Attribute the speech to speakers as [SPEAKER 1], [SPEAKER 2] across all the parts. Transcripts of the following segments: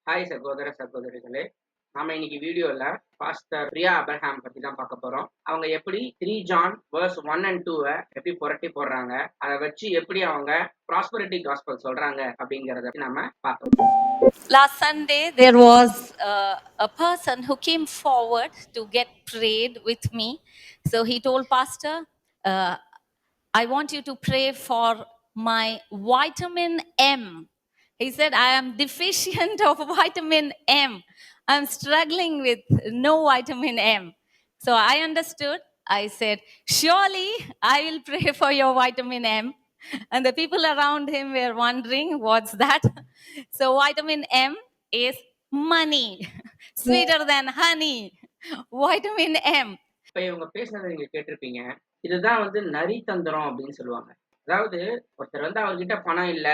[SPEAKER 1] Hi சகோதர சகோதரிகளே, நாம இன்னைக்கு வீடியோல பாஸ்டர் பிரியா அப்ரஹாம் பத்தி தான் பார்க்க போறோம். அவங்க எப்படி 3 ஜான் verse 1 and 2 எப்படி புரட்டி போடுறாங்க, அதை வச்சு எப்படி அவங்க ப்ராஸ்பரிட்டி காஸ்பல் சொல்றாங்க அப்படிங்கறத நம்ம பார்க்கலாம்.
[SPEAKER 2] Last Sunday, there was a person who came forward to get prayed with me. So he told Pastor, I want you to pray for my vitamin M. He said, I am deficient of vitamin M. I'm struggling with no vitamin M. So I understood. I said, surely I will pray for your vitamin M. And the people around him were wondering, what's that? So vitamin M is money, sweeter than honey. Vitamin M.
[SPEAKER 1] இப்ப இவங்க பேசுனதை நீங்க கேட்டிருப்பீங்க. இதுதான் நரி தந்திரம் அப்படின்னு சொல்லுவாங்க. அதாவது ஒருத்தர் அவர்கிட்ட பணம் இல்ல,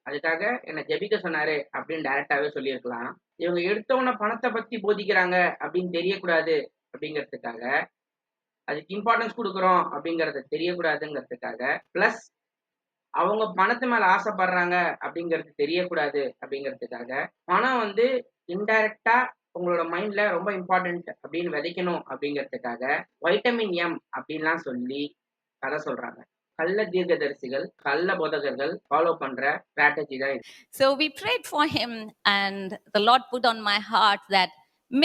[SPEAKER 1] அதுக்காக என்ன ஜெபிக்க சொன்னாரு அப்படின்னு டைரக்டாவே சொல்லியிருக்கலாம். இவங்க எடுத்தவன பணத்தை பத்தி போதிக்கிறாங்க அப்படின்னு தெரியக்கூடாது அப்படிங்கிறதுக்காக, அதுக்கு இம்பார்ட்டன்ஸ் கொடுக்குறோம் அப்படிங்கறது தெரியக்கூடாதுங்கிறதுக்காக, பிளஸ் அவங்க பணத்து மேல ஆசைப்படுறாங்க அப்படிங்கிறது தெரியக்கூடாது அப்படிங்கிறதுக்காக, பணம் இன்டைரக்டா உங்களோட மைண்ட்ல ரொம்ப இம்பார்ட்டன்ட் அப்படின்னு விதைக்கணும் அப்படிங்கிறதுக்காக வைட்டமின் எம் அப்படின்லாம் சொல்லி கதை சொல்றாங்க. கள்ள தீர்க்கதரிசிகள், கள்ள போதகர்கள் ஃபாலோ பண்ற ஸ்ட்ராட்டஜி தான் இது.
[SPEAKER 2] So we prayed for him, and the Lord put on my heart that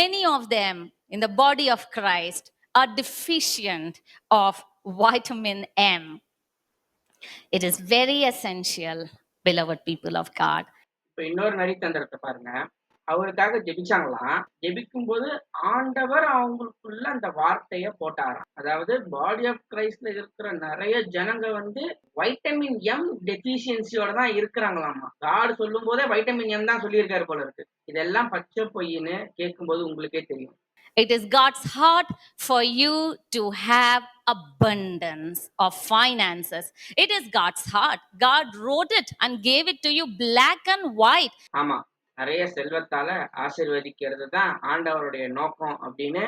[SPEAKER 2] many of them in the body of Christ are deficient of vitamin M. It is very essential, beloved people of God.
[SPEAKER 1] இப்ப இன்னொரு நரித்தந்திரத்தை பாருங்க. அவருக்காக ஜெபிச்சாங்களாம். ஜெபிக்கும் போது ஆண்டவர் அவங்களுக்குள்ள அந்த வார்த்தைய போட்டாராம். அதாவது பாடி ஆஃப் கிரைஸ்ட்ல இருக்கிற நிறைய ஜனங்க வைட்டமின் எம் டெபிஷியன்சியோட தான் இருக்கிறாங்களாமா. காட் சொல்லும் போதே வைட்டமின் எம் தான் சொல்லியிருக்காரு போல இருக்கு. இதெல்லாம் பச்சை பொய்ன்னு கேட்கும்போது உங்களுக்கே தெரியும்.
[SPEAKER 2] It is God's heart for you to have abundance of finances. It is God's heart. God wrote it and gave it to you black and white.
[SPEAKER 1] ஆமா, நிறைய செல்வத்தால ஆசீர்வதிக்கிறது தான் ஆண்டவருடைய நோக்கம் அப்படின்னு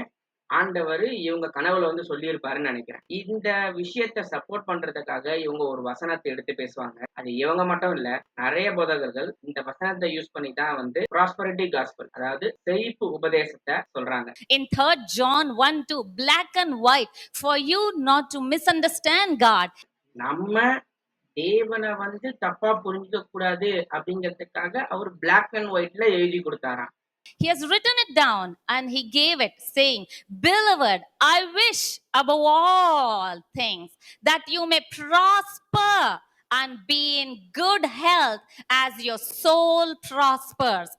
[SPEAKER 1] ஆண்டவர் இவங்க கனவுல சொல்லியிருப்பாருன்னு நினைக்கிறேன். இந்த விஷயத்த சப்போர்ட் பண்றதுக்காக இவங்க ஒரு வசனத்தை எடுத்து பேசுவாங்க. அது இவங்க மட்டும் இல்ல, நிறைய போதகர்கள் இந்த வசனத்தை யூஸ் பண்ணி தான் ப்ராஸ்பரிட்டி காஸ்பல், அதாவது செழிப்பு உபதேசத்தை சொல்றாங்க.
[SPEAKER 2] In 3 John 1:2, black and white, for you not to misunderstand God.
[SPEAKER 1] நம்ம தேவனை தப்பா புரிஞ்சுக்க கூடாது அப்படிங்கிறதுக்காக அவர் பிளாக் அண்ட் ஒயிட்ல எழுதி கொடுத்தாராம்.
[SPEAKER 2] He has written it down and he gave it, saying, Beloved, I wish above all things that you may prosper and be in good health as your soul prospers.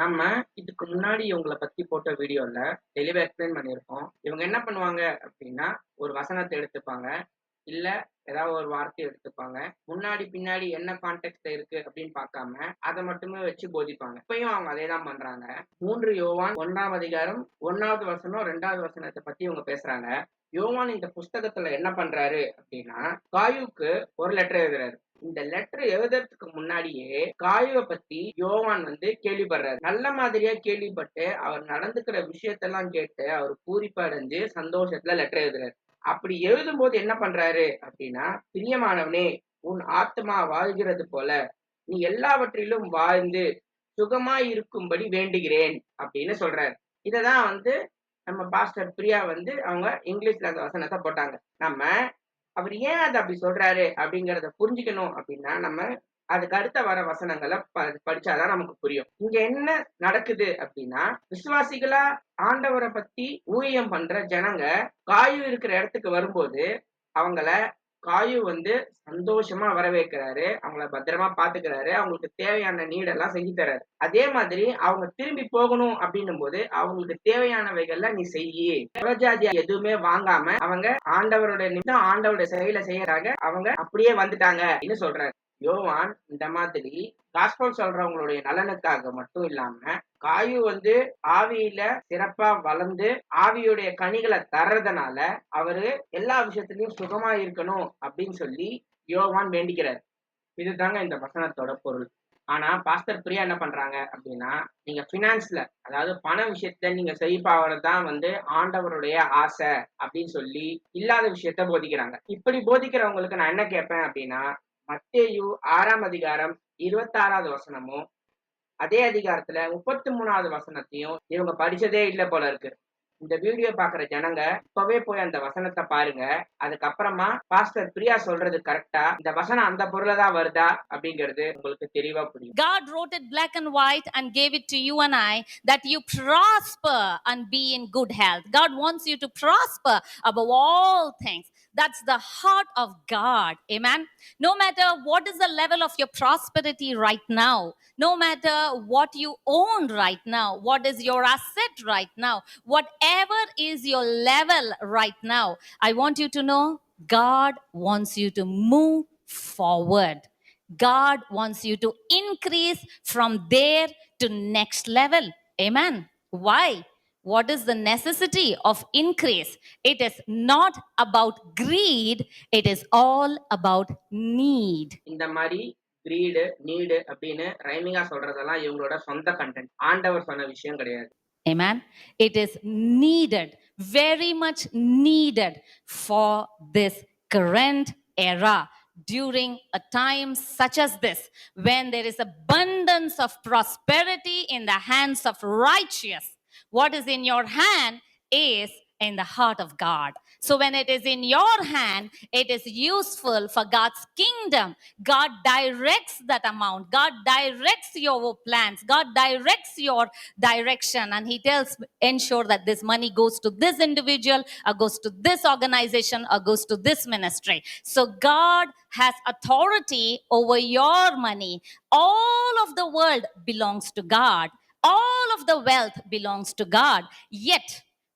[SPEAKER 1] நம்ம இதுக்கு முன்னாடி இவங்களை பத்தி போட்ட வீடியோல தெளிவா எக்ஸ்பிளைன் பண்ணியிருக்கோம். இவங்க என்ன பண்ணுவாங்க அப்படின்னா, ஒரு வசனத்தை எடுத்துப்பாங்க, இல்ல ஏதாவது ஒரு வார்த்தையை எடுத்துப்பாங்க, முன்னாடி பின்னாடி என்ன கான்டெக்ட்ல இருக்கு அப்படின்னு பார்க்காம அதை மட்டுமே வச்சு போதிப்பாங்க. இப்பயும் அவங்க அதே தான் பண்றாங்க. 3 யோவான் 1ஆம் அதிகாரம் 1வது வசனம் 2வது வசனத்தை பத்தி இவங்க பேசுறாங்க. யோவான் இந்த புஸ்தகத்துல என்ன பண்றாரு அப்படின்னா, காயுக்கு ஒரு லெட்டர் எழுதுறாரு. இந்த லெட்டர் எழுதுறதுக்கு முன்னாடியே காயுவை பத்தி யோவான் கேள்விப்படுறாரு. நல்ல மாதிரியா கேள்விப்பட்டு அவர் நடந்துக்கிற விஷயத்தெல்லாம் கேட்டு அவர் பூரிப்படைஞ்சு சந்தோஷத்துல லெட்டர் எழுதுறாரு. அப்படி எழுதும் போது என்ன பண்றாரு அப்படின்னா, பிரியமானவனே, உன் ஆத்மா வாழ்கிறது போல நீ எல்லாவற்றிலும் வாழ்ந்து சுகமாய் இருக்கும்படி வேண்டுகிறேன் அப்படின்னு சொல்றாரு. இததான் நம்ம பாஸ்டர் பிரியா அவங்க இங்கிலீஷ்ல அந்த வசனத்தை போட்டாங்க. நம்ம அவர் ஏன் அதை அப்படி சொல்றாரு அப்படிங்கறத புரிஞ்சுக்கணும் அப்படின்னா, நம்ம அதுக்கு அடுத்த வர வசனங்களை படிச்சாதான் நமக்கு புரியும். இங்க என்ன நடக்குது அப்படின்னா, விசுவாசிகளா ஆண்டவரை பத்தி ஊழியம் பண்ற ஜனங்க காயு இருக்கிற இடத்துக்கு வரும்போது அவங்கள காயு சந்தோஷமா வரவேற்கிறாரு, அவங்கள பத்திரமா பாத்துக்கிறாரு, அவங்களுக்கு தேவையான நீடெல்லாம் செஞ்சு தர்றாரு. அதே மாதிரி அவங்க திரும்பி போகணும் அப்படின்னும் போது அவங்களுக்கு தேவையானவைகள்ல நீ செய்யி, புறஜாதியா எதுவுமே வாங்காம அவங்க ஆண்டவருடைய நிமித்தம் ஆண்டவருடைய செயலை செய்யறாங்க, அவங்க அப்படியே வந்துட்டாங்க அப்படின்னு சொல்றாரு. யோவான் இந்த மாதிரி காஸ்பல் சொல்றவங்களுடைய நலனுக்காக மட்டும் இல்லாம, காயு ஆவியில சிறப்பா வளர்ந்து ஆவியுடைய கனிகளை தர்றதுனால அவரு எல்லா விஷயத்திலயும் சுகமா இருக்கணும் அப்படின்னு சொல்லி யோவான் வேண்டிக்கிறார். இதுதாங்க இந்த வசனத்தோட பொருள். ஆனா பாஸ்டர் பிரியா என்ன பண்றாங்க அப்படின்னா, நீங்க பினான்ஸ்ல, அதாவது பண விஷயத்துல நீங்க செழிப்பாவதுதான் ஆண்டவருடைய ஆசை அப்படின்னு சொல்லி இல்லாத விஷயத்த போதிக்கிறாங்க. இப்படி போதிக்கிறவங்களுக்கு நான் என்ன கேட்பேன் அப்படின்னா, மத்தேயு 6ஆம் அதிகாரம் 26வது வசனமும் அதே அதிகாரத்துல 33வது வசனத்தையும் இவங்க படிச்சதே இல்ல போல இருக்கு. இந்த வீடியோ பாக்குற ஜனங்க இப்பவே போய் அந்த வசனத்தை பாருங்க. அதுக்கப்புறமா பாஸ்டர் பிரியா சொல்றது கரெக்டா, இந்த வசனம் அந்த பொருளை தான் வருதா அப்படிங்கிறது உங்களுக்கு தெளிவா புரியும்.
[SPEAKER 2] God wrote it black and white and gave it to you and I that you prosper and be in good health. God wants you to prosper above all things. That's the heart of God. Amen. No matter what is the level of your prosperity right now, no matter what you own right now, what is your asset right now, whatever is your level right now, I want you to know God wants you to move forward. God wants you to increase from there to next level. Amen. Why? What is the necessity of increase? It is not about greed, it is all about need.
[SPEAKER 1] இந்த மாதிரி grid need அப்படின்னு ரைமிங்கா சொல்றதெல்லாம் இவங்களோட சொந்த content. ஆண்டவர் சொன்ன விஷயம் கிடையாது.
[SPEAKER 2] Amen. It is needed, very much needed for this current era. During a time such as this, when there is abundance of prosperity in the hands of righteous, what is in your hand is in the heart of God. So when it is in your hand, it is useful for God's kingdom. God directs that amount. God directs your plans. God directs your direction, and He tells, ensure that this money goes to this individual, or goes to this organization, or goes to this ministry. So God has authority over your money. All of the world belongs to God. All of the wealth belongs to God. Yet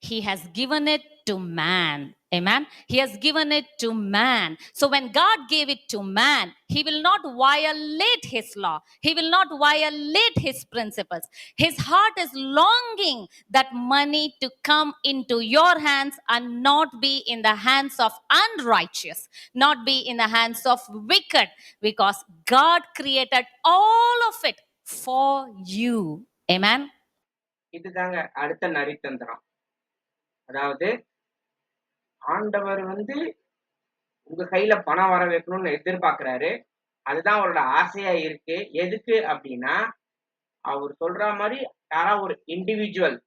[SPEAKER 2] He has given it to man. Amen. He has given it to man. So when God gave it to man, He will not violate His law. He will not violate His principles. His heart is longing that money to come into your hands and not be in the hands of unrighteous, not be in the hands of wicked, because God created all of it for you. Amen.
[SPEAKER 1] இதுதாங்க அடுத்த நரித்தந்திரம். அதாவது ஆண்டவர் உங்க கையில பணம் வர வைக்கணும்னு எதிர்பார்க்கிறாரு. அதுதான் அவரோட ஆசையா இருக்கு. எதுக்கு அப்படின்னா, அவர் சொல்ற மாதிரி யாராவது ஒரு இண்டிவிஜுவல்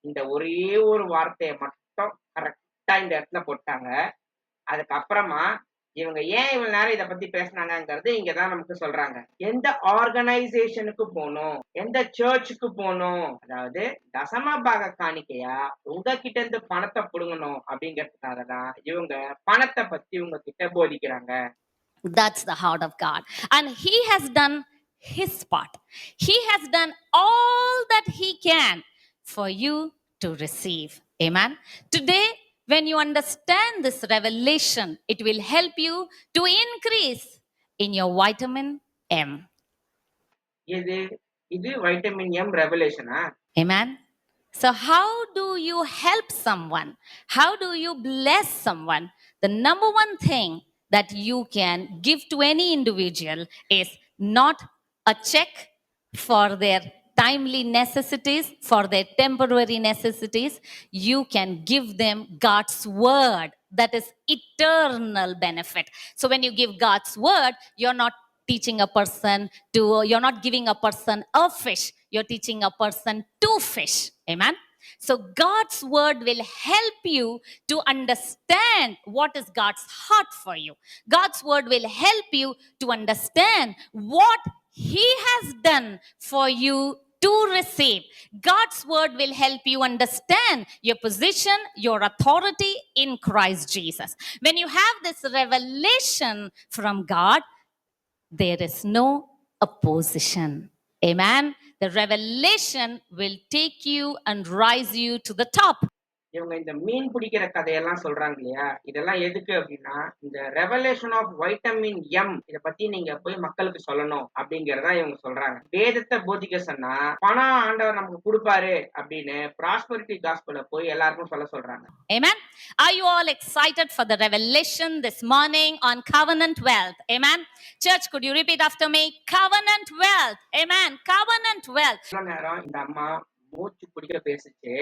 [SPEAKER 1] இந்த ஒரே ஒரு வார்த்தையை மட்டும் கரெக்டா இந்த இடத்துல போட்டாங்க. அதுக்கப்புறமா இவங்க ஏன் இவ்வளவு நேரம் இதை பத்தி பேசினாங்கிறது இங்கதான் நமக்கு சொல்றாங்க. எந்த ஆர்கனைசேஷனுக்கு போகணும், எந்த சர்ச்சுக்கு போகணும், அதாவது தசம பாக காணிக்கையா உங்ககிட்ட இருந்து பணத்தை புடுங்கணும் அப்படிங்கிறதுக்காக தான் இவங்க பணத்தை பத்தி உங்ககிட்ட போதிக்கிறாங்க.
[SPEAKER 2] That's the heart of God. And He has done His part. He has done all that He can for you to receive. Amen. Today, when you understand this revelation, it will help you to increase in your vitamin M.
[SPEAKER 1] இது vitamin M ரெவலேஷனா?
[SPEAKER 2] Amen. So how do you help someone? How do you bless someone? The number one thing that you can give to any individual is not a check for their timely necessities, for their temporary necessities. You can give them God's word, that is eternal benefit. So when you give God's word, you're not teaching a person to, you're not giving a person a fish, you're teaching a person to fish. Amen. So God's word will help you to understand what is God's heart for you. God's word will help you to understand what He has done for you to receive. God's word will help you understand your position, your authority in Christ Jesus. When you have this revelation from God, there is no opposition. Amen. The revelation will take you and rise you to the top.
[SPEAKER 1] இவங்க இந்த மீன் பிடிக்கிற கதையெல்லாம் சொல்றாங்க இல்லையா, இதெல்லாம் எதுக்கு அப்படின்னா, இந்த ரெவலேஷன் ஆஃப் வைட்டமின் எம் இத பத்தி நீங்க போய் மக்களுக்கு சொல்லணும் அப்படிங்கறதா இவங்க சொல்றாங்க. வேதத்தை போதிக்க சொன்னா பணம் ஆண்டவர் நமக்கு கொடுப்பாரு அப்படின்னு ப்ராஸ்பரிட்டி காஸ்பலை போய் எல்லாருக்கும் சொல்ல சொல்றாங்க.
[SPEAKER 2] Amen. Are you all excited for the revelation this morning on covenant wealth? Amen. Church, could you repeat after me? Covenant wealth. Amen. Covenant wealth.
[SPEAKER 1] இவ்வளவு நேரம் இந்த அம்மா மூச்சு பிடிக்க பேசிச்சு.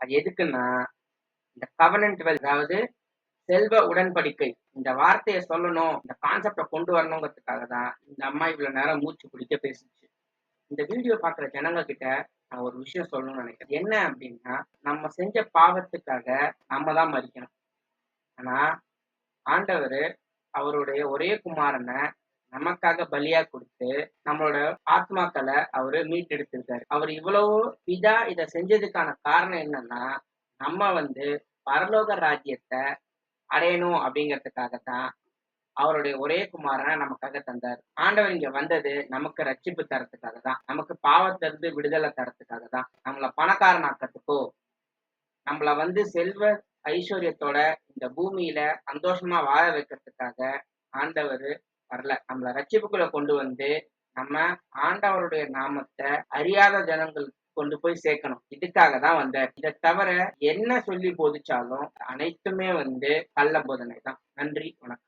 [SPEAKER 1] அது எதுக்குன்னா, இந்த கவனன்ட் வெல்த், அதாவது செல்வ உடன்படிக்கை, இந்த வார்த்தையை சொல்லணும், இந்த கான்செப்டை கொண்டு வரணுங்கிறதுக்காக தான் இந்த அம்மா இவ்வளவு நேரம் மூச்சு பிடிக்க பேசிச்சு. இந்த வீடியோ பார்க்குற ஜனங்க கிட்ட நான் ஒரு விஷயம் சொல்லணும்னு நினைக்கிறேன். என்ன அப்படின்னா, நம்ம செஞ்ச பாவத்துக்காக நம்ம தான் மரிக்கணும். ஆனா ஆண்டவரு அவருடைய ஒரே குமாரன நமக்காக பலியா கொடுத்து நம்மளோட ஆத்மாக்களை அவரு மீட்டெடுத்திருக்காரு. அவர் இவ்வளவு இதா இத செஞ்சதுக்கான காரணம் என்னன்னா, நம்ம பரலோக ராஜ்யத்தை அடையணும் அப்படிங்கிறதுக்காக தான் அவருடைய ஒரே குமாரனை நமக்காக தந்தார். ஆண்டவர் இங்க வந்தது நமக்கு ரட்சிப்பு தரத்துக்காக தான், நமக்கு பாவத்திலிருந்து விடுதலை தரத்துக்காக தான். நம்மள பணக்காரனாக்கிறதுக்கோ, நம்மள செல்வ ஐஸ்வர்யத்தோட இந்த பூமியில சந்தோஷமா வாழ வைக்கிறதுக்காக ஆண்டவர் வரல. நம்மள ரட்சிப்புக்குள்ள கொண்டு நம்ம ஆண்டவருடைய நாமத்தை அறியாத ஜனங்களுக்கு கொண்டு போய் சேர்க்கணும். இதுக்காக தான் வந்தார். இதை தவிர என்ன சொல்லி போதிச்சாலும் அனைத்துமே கள்ள போதனை தான். நன்றி, வணக்கம்.